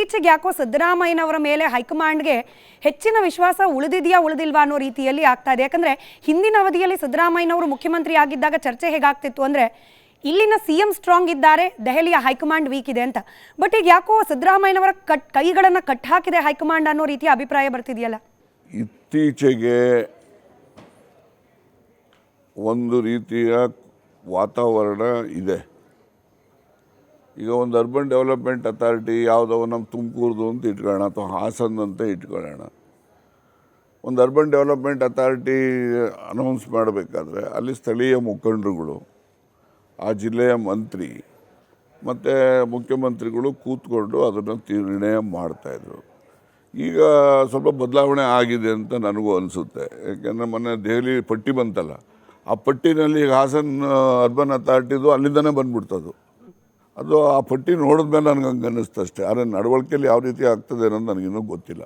ಇತ್ತೀಚೆಗೆ ಯಾಕೋ ಸಿದ್ದರಾಮಯ್ಯನವರ ಮೇಲೆ ಹೈಕಮಾಂಡ್ಗೆ ಹೆಚ್ಚಿನ ವಿಶ್ವಾಸ ಉಳಿದಿಲ್ವಾ ಅನ್ನೋ ರೀತಿಯಲ್ಲಿ ಆಗ್ತಾ ಇದೆ. ಯಾಕಂದ್ರೆ ಹಿಂದಿನ ಅವಧಿಯಲ್ಲಿ ಸಿದ್ದರಾಮಯ್ಯನವರು ಮುಖ್ಯಮಂತ್ರಿ ಆಗಿದ್ದಾಗ ಚರ್ಚೆ ಹೇಗಾಗ್ತಿತ್ತು ಅಂದ್ರೆ ಇಲ್ಲಿನ ಸಿಎಂ ಸ್ಟ್ರಾಂಗ್ ಇದ್ದಾರೆ, ದೆಹಲಿಯ ಹೈಕಮಾಂಡ್ ವೀಕ್ ಇದೆ ಅಂತ. ಬಟ್ ಈಗ ಯಾಕೋ ಸಿದ್ದರಾಮಯ್ಯನವರ ಕೈಗಳನ್ನ ಕಟ್ ಹಾಕಿದೆ ಹೈಕಮಾಂಡ್ ಅನ್ನೋ ರೀತಿಯ ಅಭಿಪ್ರಾಯ ಬರ್ತಿದೆಯಲ್ಲ. ಇತ್ತೀಚೆಗೆ ಒಂದು ರೀತಿಯ ವಾತಾವರಣ ಇದೆ. ಈಗ ಒಂದು ಅರ್ಬನ್ ಡೆವಲಪ್ಮೆಂಟ್ ಅಥಾರಿಟಿ ಯಾವುದೋ ನಮ್ಮ ತುಮಕೂರ್ದು ಅಂತ ಇಟ್ಕೊಳ್ಳೋಣ ಅಥವಾ ಹಾಸನ ಅಂತ ಇಟ್ಕೊಳ್ಳೋಣ. ಒಂದು ಅರ್ಬನ್ ಡೆವಲಪ್ಮೆಂಟ್ ಅಥಾರಿಟಿ ಅನೌನ್ಸ್ ಮಾಡಬೇಕಾದ್ರೆ ಅಲ್ಲಿ ಸ್ಥಳೀಯ ಮುಖಂಡರುಗಳು, ಆ ಜಿಲ್ಲೆಯ ಮಂತ್ರಿ ಮತ್ತು ಮುಖ್ಯಮಂತ್ರಿಗಳು ಕೂತ್ಕೊಂಡು ಅದನ್ನು ನಿರ್ಣಯ ಮಾಡ್ತಾಯಿದ್ರು. ಈಗ ಸ್ವಲ್ಪ ಬದಲಾವಣೆ ಆಗಿದೆ ಅಂತ ನನಗೂ ಅನಿಸುತ್ತೆ. ಯಾಕೆಂದರೆ ಮೊನ್ನೆ ದೆಹಲಿ ಪಟ್ಟಿ ಬಂತಲ್ಲ, ಆ ಪಟ್ಟಿನಲ್ಲಿ ಈಗ ಹಾಸನ ಅರ್ಬನ್ ಅಥಾರಿಟಿದು ಅಲ್ಲಿಂದನೇ ಬಂದ್ಬಿಡ್ತದು. ಅದು ಆ ಪಟ್ಟಿ ನೋಡಿದ್ಮೇಲೆ ನನಗೆ ಹಂಗೆ ಅನ್ನಿಸ್ತು ಅಷ್ಟೇ. ಆದರೆ ನಡವಳಿಕೆಯಲ್ಲಿ ಯಾವ ರೀತಿ ಆಗ್ತದೆ ಅನ್ನೋದು ನನಗಿನ್ನೂ ಗೊತ್ತಿಲ್ಲ.